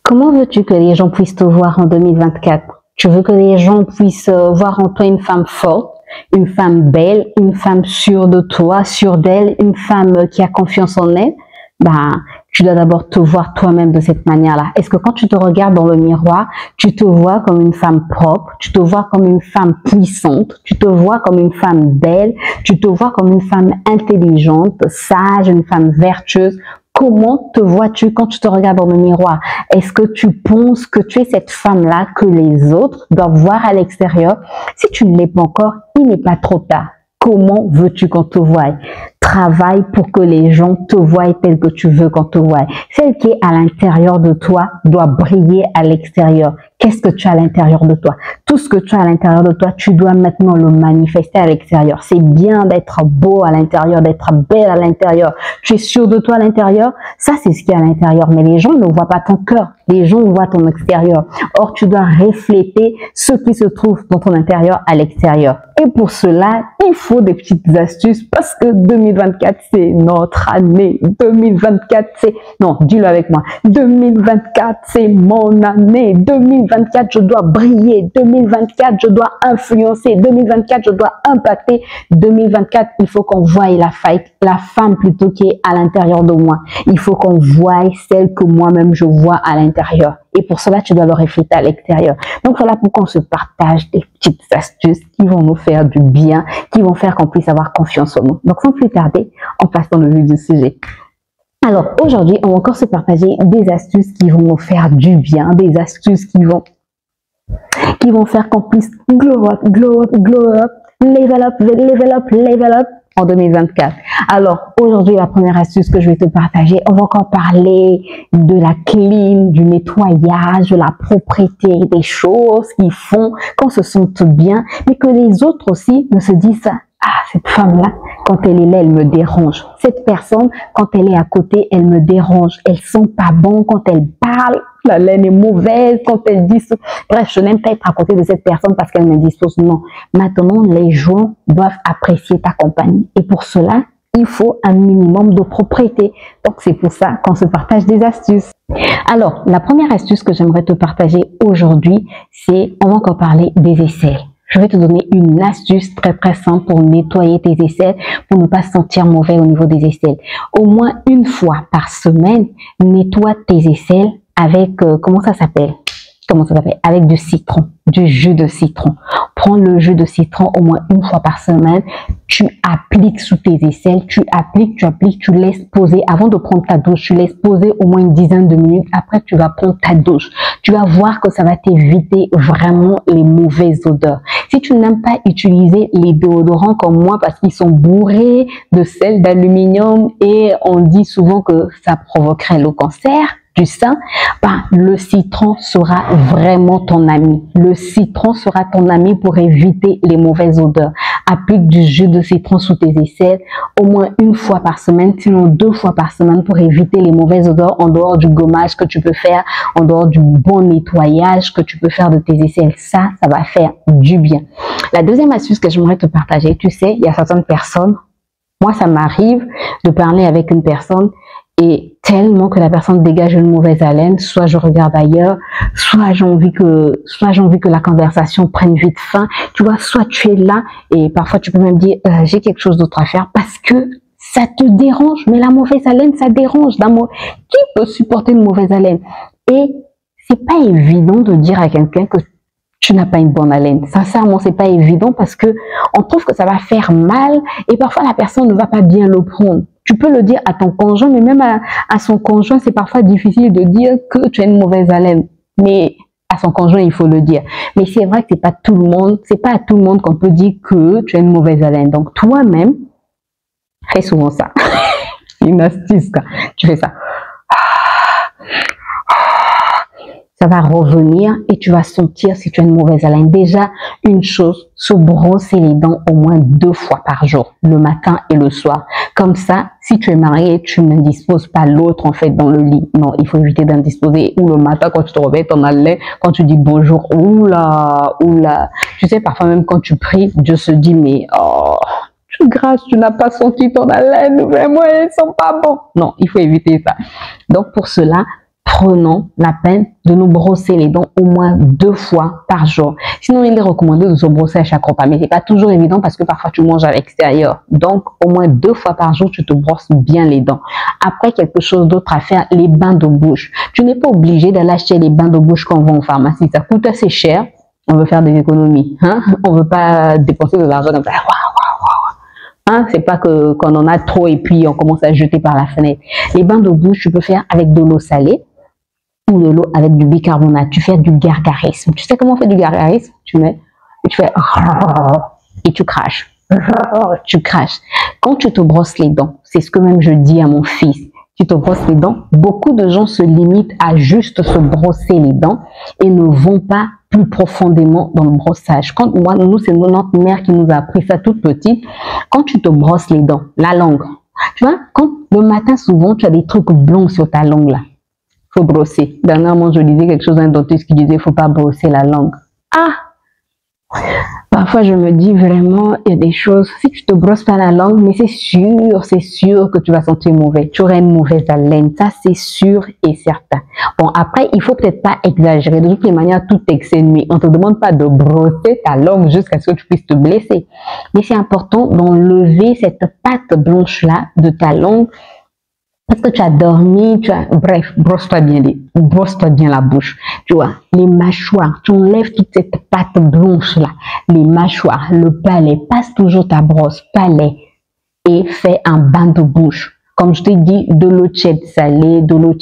Comment veux-tu que les gens puissent te voir en 2024? Tu veux que les gens puissent voir en toi une femme forte, une femme belle, une femme sûre de toi, sûre d'elle, une femme qui a confiance en elle? Tu dois d'abord te voir toi-même de cette manière-là. Est-ce que quand tu te regardes dans le miroir, tu te vois comme une femme propre, tu te vois comme une femme puissante, tu te vois comme une femme belle, tu te vois comme une femme intelligente, sage, une femme vertueuse? Comment te vois-tu quand tu te regardes dans le miroir? Est-ce que tu penses que tu es cette femme-là que les autres doivent voir à l'extérieur? Si tu ne l'es pas encore, il n'est pas trop tard. Comment veux-tu qu'on te voie? Travaille pour que les gens te voient tel que tu veux qu'on te voie. Celle qui est à l'intérieur de toi doit briller à l'extérieur. Qu'est-ce que tu as à l'intérieur de toi? Tout ce que tu as à l'intérieur de toi, tu dois maintenant le manifester à l'extérieur. C'est bien d'être beau à l'intérieur, d'être belle à l'intérieur. Tu es sûr de toi à l'intérieur? Ça, c'est ce qui est à l'intérieur. Mais les gens ne voient pas ton cœur. Les gens voient ton extérieur. Or, tu dois refléter ce qui se trouve dans ton intérieur à l'extérieur. Et pour cela, il faut des petites astuces parce que 2024, c'est notre année. 2024, c'est... Non, dis-le avec moi. 2024, c'est mon année. 2024, je dois briller. 2024, je dois influencer. 2024, je dois impacter. 2024, il faut qu'on voie la femme plutôt qui est à l'intérieur de moi. Il faut qu'on voie celle que moi-même je vois à l'intérieur. Et pour cela, tu dois le refléter à l'extérieur. Donc voilà pourquoi on se partage des petites astuces qui vont nous faire du bien, qui vont faire qu'on puisse avoir confiance en nous. Donc sans plus tarder, on passe dans le vif du sujet. Alors aujourd'hui, on va encore se partager des astuces qui vont nous faire du bien, des astuces qui vont faire qu'on puisse glow up, glow up, glow up, level up, level up, level up en 2024. Alors, aujourd'hui, la première astuce que je vais te partager, on va encore parler de la clean, du nettoyage, de la propreté, des choses qui font qu'on se sente bien, mais que les autres aussi ne se disent ah, cette femme-là, quand elle est là, elle me dérange. Cette personne, quand elle est à côté, elle me dérange. Elle sent pas bon quand elle parle. La laine est mauvaise quand elle dit... Bref, je n'aime pas être à côté de cette personne parce qu'elle me dispose. Non. Maintenant, les gens doivent apprécier ta compagnie. Et pour cela, il faut un minimum de propreté. Donc, c'est pour ça qu'on se partage des astuces. Alors, la première astuce que j'aimerais te partager aujourd'hui, c'est... On va encore parler des aisselles. Je vais te donner une astuce très simple pour nettoyer tes aisselles, pour ne pas se sentir mauvais au niveau des aisselles. Au moins une fois par semaine, nettoie tes aisselles avec, comment ça s'appelle? Avec du citron, du jus de citron. Prends le jus de citron au moins une fois par semaine. Tu appliques sous tes aisselles, tu appliques, tu laisses poser. Avant de prendre ta douche, tu laisses poser au moins une dizaine de minutes. Après, tu vas prendre ta douche. Tu vas voir que ça va t'éviter vraiment les mauvaises odeurs. Si tu n'aimes pas utiliser les déodorants comme moi parce qu'ils sont bourrés de sel d'aluminium et on dit souvent que ça provoquerait le cancer du sein, le citron sera vraiment ton ami. Le citron sera ton ami pour éviter les mauvaises odeurs. Applique du jus de citron sous tes aisselles au moins une fois par semaine, sinon 2 fois par semaine pour éviter les mauvaises odeurs en dehors du gommage que tu peux faire, en dehors du bon nettoyage que tu peux faire de tes aisselles. Ça va faire du bien. La deuxième astuce que j'aimerais te partager, tu sais, il y a certaines personnes, moi ça m'arrive de parler avec une personne et tellement que la personne dégage une mauvaise haleine, soit je regarde ailleurs, soit j'ai envie que la conversation prenne vite fin. Tu vois, soit tu es là et parfois tu peux même dire j'ai quelque chose d'autre à faire parce que ça te dérange. Mais la mauvaise haleine, ça dérange. Qui peut supporter une mauvaise haleine? Et c'est pas évident de dire à quelqu'un que tu n'as pas une bonne haleine. Sincèrement, c'est pas évident parce que on trouve que ça va faire mal et parfois la personne ne va pas bien le prendre. Tu peux le dire à ton conjoint, mais même à son conjoint, c'est parfois difficile de dire que tu as une mauvaise haleine. Mais à son conjoint, il faut le dire. Mais c'est vrai que c'est pas à tout le monde qu'on peut dire que tu as une mauvaise haleine. Donc toi-même, fais souvent ça. Une astuce, quoi. Tu fais ça. Ça va revenir et tu vas sentir si tu as une mauvaise haleine. Déjà, une chose, se brosser les dents au moins 2 fois par jour, le matin et le soir. Comme ça, si tu es marié, tu ne disposes pas l'autre en fait dans le lit. Non, il faut éviter d'indisposer. Ou le matin quand tu te réveilles, ton haleine, quand tu dis bonjour, oula. Tu sais, parfois même quand tu pries, Dieu se dit mais oh, grâce, tu n'as pas senti ton haleine, vraiment, elles sont pas bon. Non, il faut éviter ça. Donc pour cela, prenons la peine de nous brosser les dents au moins 2 fois par jour. Sinon, il est recommandé de se brosser à chaque repas, mais c'est pas toujours évident parce que parfois tu manges à l'extérieur. Donc, au moins 2 fois par jour, tu te brosses bien les dents. Après, quelque chose d'autre à faire, les bains de bouche. Tu n'es pas obligé d'aller acheter les bains de bouche qu'on vend en pharmacie. Ça coûte assez cher. On veut faire des économies, hein? On veut pas dépenser de l'argent comme ça. Hein, c'est pas que qu'on en a trop et puis on commence à jeter par la fenêtre. Les bains de bouche, tu peux faire avec de l'eau salée ou de l'eau avec du bicarbonate. Tu fais du gargarisme. Tu sais comment on fait du gargarisme? Tu mets et tu fais et tu craches. Tu craches. Quand tu te brosses les dents, c'est ce que même je dis à mon fils. Tu te brosses les dents. Beaucoup de gens se limitent à juste se brosser les dents et ne vont pas plus profondément dans le brossage. Quand nous, c'est notre mère qui nous a appris ça toute petite. Quand tu te brosses les dents, la langue, tu vois, quand le matin, souvent, tu as des trucs blonds sur ta langue là. Faut brosser. Dernièrement, je lisais quelque chose d'un dentiste qui disait, faut pas brosser la langue. Ah! Parfois, je me dis vraiment, il y a des choses, si tu te brosses pas la langue, mais c'est sûr que tu vas sentir mauvais. Tu auras une mauvaise haleine. Ça, c'est sûr et certain. Bon, après, il faut peut-être pas exagérer. De toutes les manières, tout excès nuit. On te demande pas de brosser ta langue jusqu'à ce que tu puisses te blesser. Mais c'est important d'enlever cette pâte blanche-là de ta langue. Parce que tu as dormi, bref, brosse-toi bien la bouche, tu vois, les mâchoires, tu enlèves toute cette pâte blanche là, les mâchoires, le palais, passe toujours ta brosse, palais, et fais un bain de bouche. Comme je t'ai dit, de l'eau tiède salée, de l'eau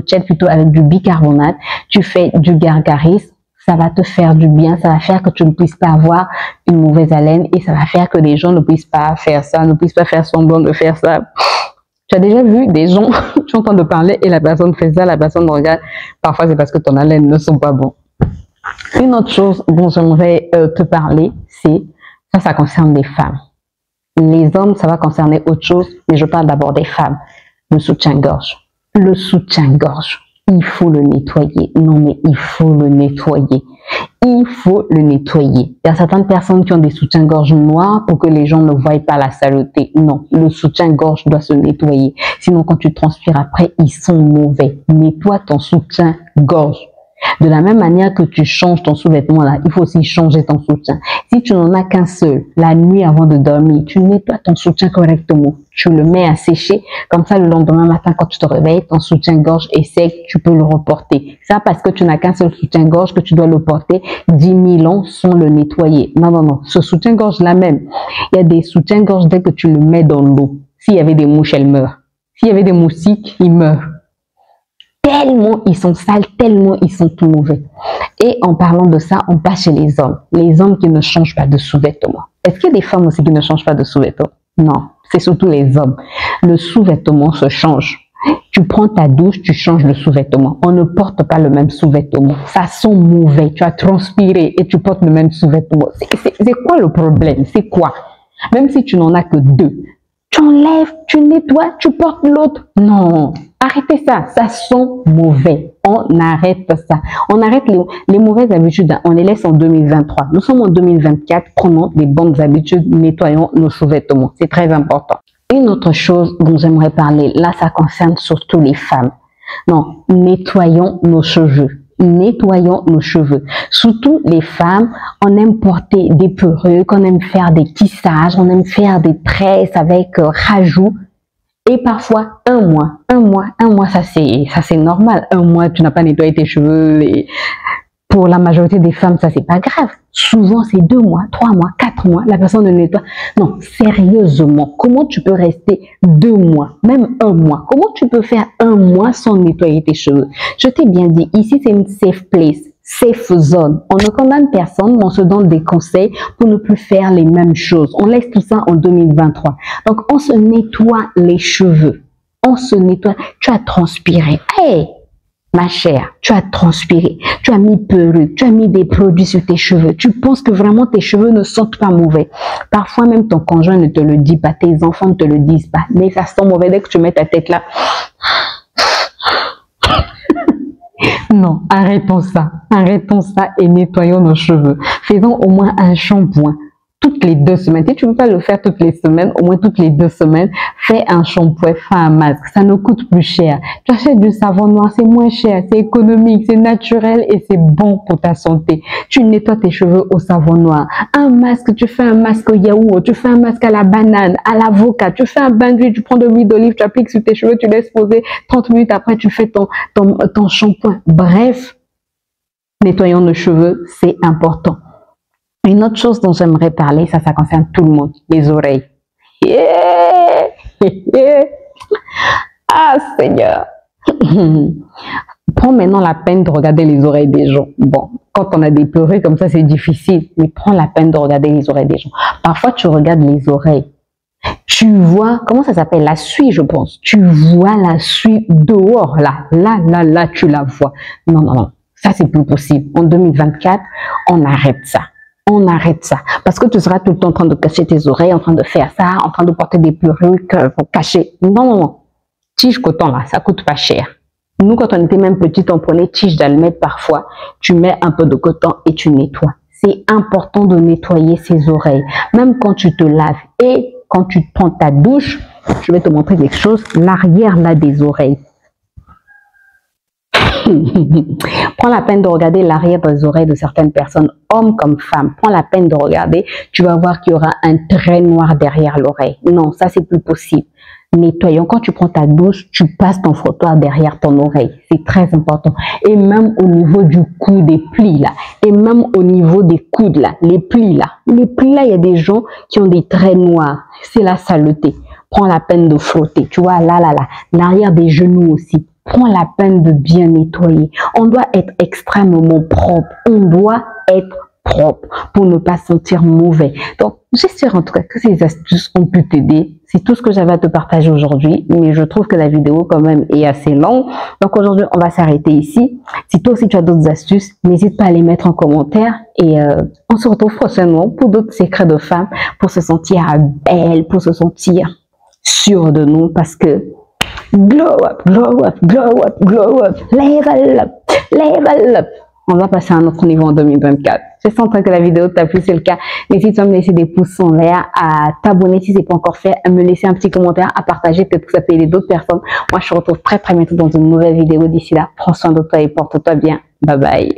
tiède plutôt avec du bicarbonate, tu fais du gargarisme, ça va te faire du bien, ça va faire que tu ne puisses pas avoir une mauvaise haleine et ça va faire que les gens ne puissent pas faire ça, ne puissent pas faire semblant de faire ça. Tu as déjà vu des gens, tu entends de parler et la personne fait ça, la personne regarde. Parfois, c'est parce que ton haleine ne sont pas bons. Une autre chose dont j'aimerais te parler, c'est, ça concerne les femmes. Les hommes, ça va concerner autre chose, mais je parle d'abord des femmes. Le soutien-gorge. Le soutien-gorge, il faut le nettoyer. Non, mais il faut le nettoyer. Il faut le nettoyer. Il y a certaines personnes qui ont des soutiens-gorge noirs pour que les gens ne voient pas la saleté. Non, le soutien-gorge doit se nettoyer. Sinon, quand tu transpires après, ils sont mauvais. Nettoie ton soutien-gorge. De la même manière que tu changes ton sous-vêtement là, il faut aussi changer ton soutien. Si tu n'en as qu'un seul, la nuit avant de dormir, tu nettoies ton soutien correctement. Tu le mets à sécher. Comme ça, le lendemain matin, quand tu te réveilles, ton soutien-gorge est sec, tu peux le reporter. Ça, parce que tu n'as qu'un seul soutien-gorge que tu dois le porter 10 000 ans sans le nettoyer. Non, non, non. Ce soutien-gorge là même, il y a des soutiens-gorge dès que tu le mets dans l'eau. S'il y avait des mouches, elles meurent. S'il y avait des moustiques, ils meurent. Tellement ils sont sales, tellement ils sont tout mauvais. Et en parlant de ça, on passe chez les hommes. Les hommes qui ne changent pas de sous-vêtements. Est-ce qu'il y a des femmes aussi qui ne changent pas de sous-vêtements? Non, c'est surtout les hommes. Le sous-vêtement se change. Tu prends ta douche, tu changes le sous-vêtement. On ne porte pas le même sous-vêtement. Ça sent mauvais. Tu as transpiré et tu portes le même sous-vêtement. C'est quoi le problème? C'est quoi? Même si tu n'en as que 2. Tu enlèves, tu nettoies, tu portes l'autre. Non, arrêtez ça, ça sent mauvais. On arrête ça. On arrête les mauvaises habitudes, on les laisse en 2023. Nous sommes en 2024, prenons des bonnes habitudes, nettoyons nos sous-vêtements. C'est très important. Une autre chose dont j'aimerais parler, là ça concerne surtout les femmes. Non, nettoyons nos cheveux. Nettoyons nos cheveux. Surtout les femmes, on aime porter des perruques, on aime faire des tissages, on aime faire des tresses avec rajout. Et parfois, un mois, ça c'est normal. Un mois, tu n'as pas nettoyé tes cheveux. Et pour la majorité des femmes, ça c'est pas grave. Souvent, c'est 2 mois, 3 mois, 4 mois, la personne ne nettoie. Non, sérieusement, comment tu peux rester 2 mois, même 1 mois? Comment tu peux faire 1 mois sans nettoyer tes cheveux? Je t'ai bien dit, ici c'est une safe place, safe zone. On ne condamne personne, mais on se donne des conseils pour ne plus faire les mêmes choses. On laisse tout ça en 2023. Donc, on se nettoie les cheveux. On se nettoie. Tu as transpiré. Hey! Ma chère, tu as transpiré, tu as mis perruque, tu as mis des produits sur tes cheveux. Tu penses que vraiment tes cheveux ne sentent pas mauvais. Parfois même ton conjoint ne te le dit pas, tes enfants ne te le disent pas. Mais ça sent mauvais dès que tu mets ta tête là. Non, arrêtons ça et nettoyons nos cheveux. Faisons au moins un shampoing toutes les 2 semaines. Si tu ne peux pas le faire toutes les semaines, au moins toutes les 2 semaines, fais un shampoing, fais un masque. Ça ne coûte plus cher. Tu achètes du savon noir, c'est moins cher, c'est économique, c'est naturel et c'est bon pour ta santé. Tu nettoies tes cheveux au savon noir. Un masque, tu fais un masque au yaourt, tu fais un masque à la banane, à l'avocat, tu fais un bain d'huile, tu prends de l'huile d'olive, tu appliques sur tes cheveux, tu laisses poser 30 minutes après, tu fais ton shampoing. Bref, nettoyons nos cheveux, c'est important. Une autre chose dont j'aimerais parler, ça concerne tout le monde, les oreilles. Yeah! Ah, Seigneur! Prends maintenant la peine de regarder les oreilles des gens. Bon, quand on a des perruques comme ça, c'est difficile, mais prends la peine de regarder les oreilles des gens. Parfois, tu regardes les oreilles. Tu vois, comment ça s'appelle? La suie, je pense. Tu vois la suie dehors, là, tu la vois. Non, non, non. Ça, c'est plus possible. En 2024, on arrête ça. On arrête ça. Parce que tu seras tout le temps en train de cacher tes oreilles, en train de faire ça, en train de porter des perruques pour cacher. Non, non, non. Tige coton, là, ça coûte pas cher. Nous, quand on était même petite, on prenait tige d'allemette parfois. Tu mets un peu de coton et tu nettoies. C'est important de nettoyer ses oreilles. Même quand tu te laves et quand tu prends ta douche, je vais te montrer quelque chose. L'arrière, là, des oreilles. Prends la peine de regarder l'arrière des oreilles de certaines personnes, hommes comme femmes. Prends la peine de regarder. Tu vas voir qu'il y aura un trait noir derrière l'oreille. Non, ça, c'est plus possible. Nettoyons. Quand tu prends ta douche, tu passes ton frottoir derrière ton oreille. C'est très important. Et même au niveau du cou, des plis là. Et même au niveau des coudes là. Les plis là. Les plis là, il y a des gens qui ont des traits noirs. C'est la saleté. Prends la peine de frotter. Tu vois, là. L'arrière des genoux aussi. Prends la peine de bien nettoyer. On doit être extrêmement propre. On doit être propre pour ne pas sentir mauvais. Donc, j'espère en tout cas que ces astuces ont pu t'aider. C'est tout ce que j'avais à te partager aujourd'hui, mais je trouve que la vidéo quand même est assez longue. Donc aujourd'hui, on va s'arrêter ici. Si toi aussi tu as d'autres astuces, n'hésite pas à les mettre en commentaire et on se retrouve prochainement pour d'autres secrets de femmes, pour se sentir belle, pour se sentir sûre de nous, parce que glow up, glow up, glow up, glow up, level up, level up. On va passer à un autre niveau en 2024. J'espère que la vidéo t'a plu, c'est le cas. N'hésite pas à me laisser des pouces en l'air, à t'abonner si ce n'est pas encore fait, à me laisser un petit commentaire, à partager, peut-être que ça peut aider d'autres personnes. Moi, je te retrouve très bientôt dans une nouvelle vidéo. D'ici là, prends soin de toi et porte-toi bien. Bye bye.